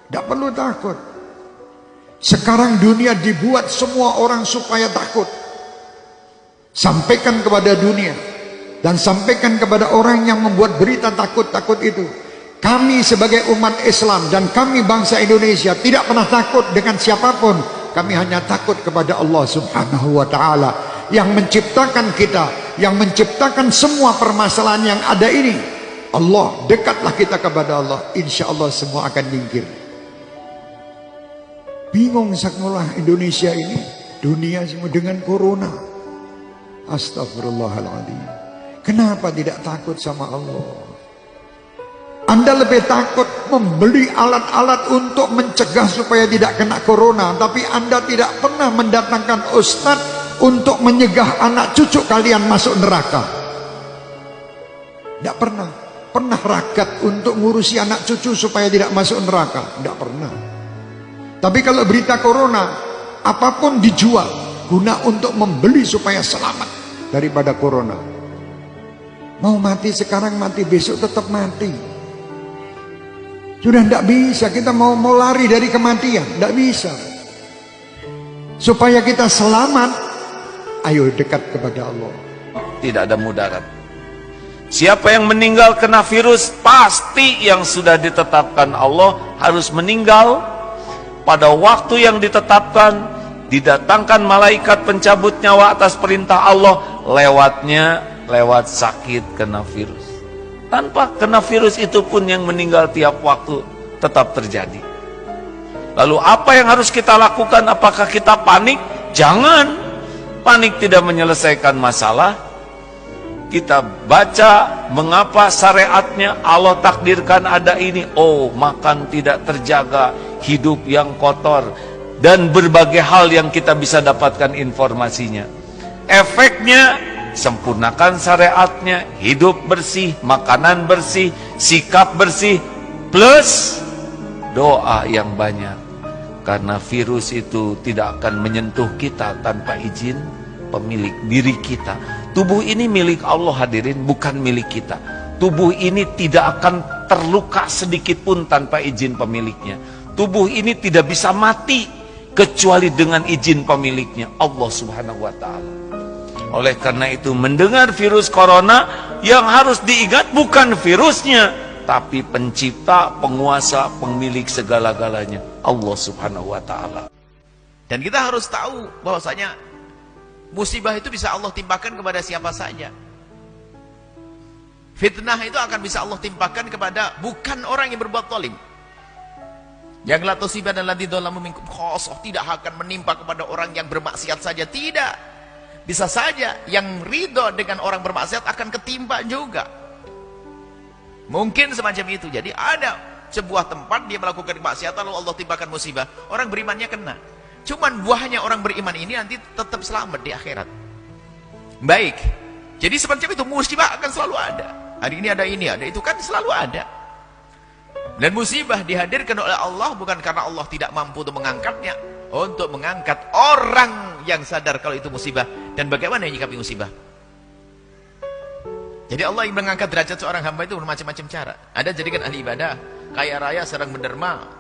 Tidak perlu takut. Sekarang dunia dibuat semua orang supaya takut. Sampaikan kepada dunia dan sampaikan kepada orang yang membuat berita takut-takut itu. Kami sebagai umat Islam dan kami bangsa Indonesia tidak pernah takut dengan siapapun. Kami hanya takut kepada Allah Subhanahu wa ta'ala yang menciptakan kita, yang menciptakan semua permasalahan yang ada ini. Allah, dekatlah kita kepada Allah, insya Allah semua akan nyingkir. Bingung sekolah Indonesia ini, dunia semua dengan corona. Astagfirullahaladzim. Kenapa tidak takut sama Allah? Anda lebih takut membeli alat-alat untuk mencegah supaya tidak kena corona, tapi Anda tidak pernah mendatangkan ustadz untuk menyegah anak cucu kalian masuk neraka. Tidak pernah. Pernah ragat untuk ngurusi anak cucu supaya tidak masuk neraka? Tidak pernah. Tapi kalau berita corona, apapun dijual guna untuk membeli supaya selamat daripada corona. Mau mati sekarang, mati besok tetap mati. Sudah tidak bisa. Kita mau lari dari kematian, tidak bisa. Supaya kita selamat, ayo dekat kepada Allah. Tidak ada mudarat. Siapa yang meninggal kena virus, pasti yang sudah ditetapkan Allah harus meninggal pada waktu yang ditetapkan. Didatangkan malaikat pencabut nyawa atas perintah Allah, lewat sakit kena virus. Tanpa kena virus itu pun yang meninggal tiap waktu tetap terjadi. Lalu apa yang harus kita lakukan? Apakah kita panik? Jangan. Panik tidak menyelesaikan masalah. Kita baca mengapa syariatnya Allah takdirkan ada ini. Oh, makan tidak terjaga, hidup yang kotor, dan berbagai hal yang kita bisa dapatkan informasinya. Efeknya, sempurnakan syariatnya, hidup bersih, makanan bersih, sikap bersih, plus doa yang banyak. Karena virus itu tidak akan menyentuh kita tanpa izin pemilik diri kita. Tubuh ini milik Allah hadirin, bukan milik kita. Tubuh ini tidak akan terluka sedikit pun tanpa izin pemiliknya. Tubuh ini tidak bisa mati kecuali dengan izin pemiliknya, Allah Subhanahu wa ta'ala. Oleh karena itu, mendengar virus corona, yang harus diingat bukan virusnya, tapi pencipta, penguasa, pemilik segala-galanya, Allah Subhanahu wa ta'ala. Dan kita harus tahu bahwasanya musibah itu bisa Allah timpakan kepada siapa saja. Fitnah itu akan bisa Allah timpakan kepada bukan orang yang berbuat zalim. Yang la tusibah dan ladzi dzalamu minkum khosoh, tidak akan menimpa kepada orang yang bermaksiat saja, tidak. Bisa saja yang ridho dengan orang bermaksiat akan ketimpa juga. Mungkin semacam itu. Jadi ada sebuah tempat dia melakukan kemaksiatan lalu Allah timpakan musibah, orang berimannya kena. Cuman buahnya orang beriman ini nanti tetap selamat di akhirat. Baik. Jadi semacam itu, musibah akan selalu ada. Hari ini ada itu kan selalu ada. Dan musibah dihadirkan oleh Allah bukan karena Allah tidak mampu untuk mengangkatnya, untuk mengangkat orang yang sadar kalau itu musibah dan bagaimana menyikapi musibah. Jadi Allah yang mengangkat derajat seorang hamba itu bermacam-macam cara. Ada jadikan ahli ibadah, kaya raya, sedang menderma,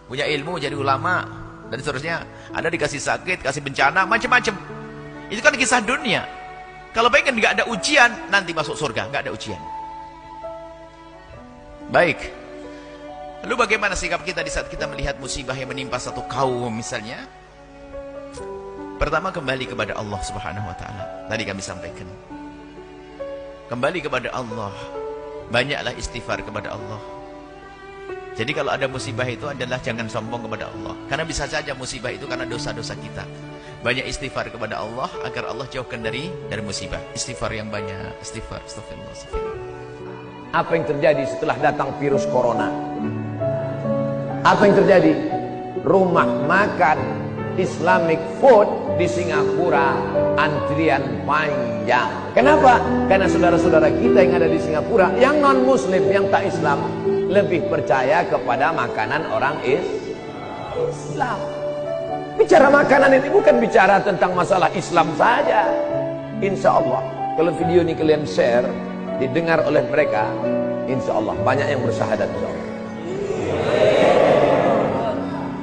punya ilmu, jadi ulama, dan seterusnya. Ada dikasih sakit, kasih bencana, macam-macam. Itu kan kisah dunia. Kalau pengen nggak ada ujian, nanti masuk surga, nggak ada ujian. Baik. Lalu bagaimana sikap kita di saat kita melihat musibah yang menimpa satu kaum misalnya? Pertama, kembali kepada Allah Subhanahu wa ta'ala. Tadi kami sampaikan. Kembali kepada Allah. Banyaklah istighfar kepada Allah. Jadi kalau ada musibah itu adalah jangan sombong kepada Allah. Karena bisa saja musibah itu karena dosa-dosa kita. Banyak istighfar kepada Allah agar Allah jauhkan dari musibah. Istighfar yang banyak. Istighfar. Astagfirullah. Apa yang terjadi setelah datang virus corona? Apa yang terjadi? Rumah makan Islamic food di Singapura antrian panjang. Kenapa? Karena saudara-saudara kita yang ada di Singapura, yang non-muslim, yang tak Islam, lebih percaya kepada makanan orang Islam. Bicara makanan ini bukan bicara tentang masalah Islam saja. Insya Allah, kalau video ini kalian share, didengar oleh mereka, insya Allah banyak yang bersyahadat. Insya Allah.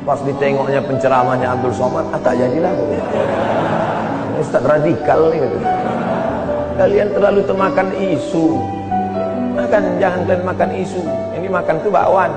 Pas ditengoknya penceramahnya Abdul Somad, tak jadilah. Ustaz radikal nih gitu. Kalian terlalu termakan isu. Jangan kalian makan isu. Ini makan tuh bakwan.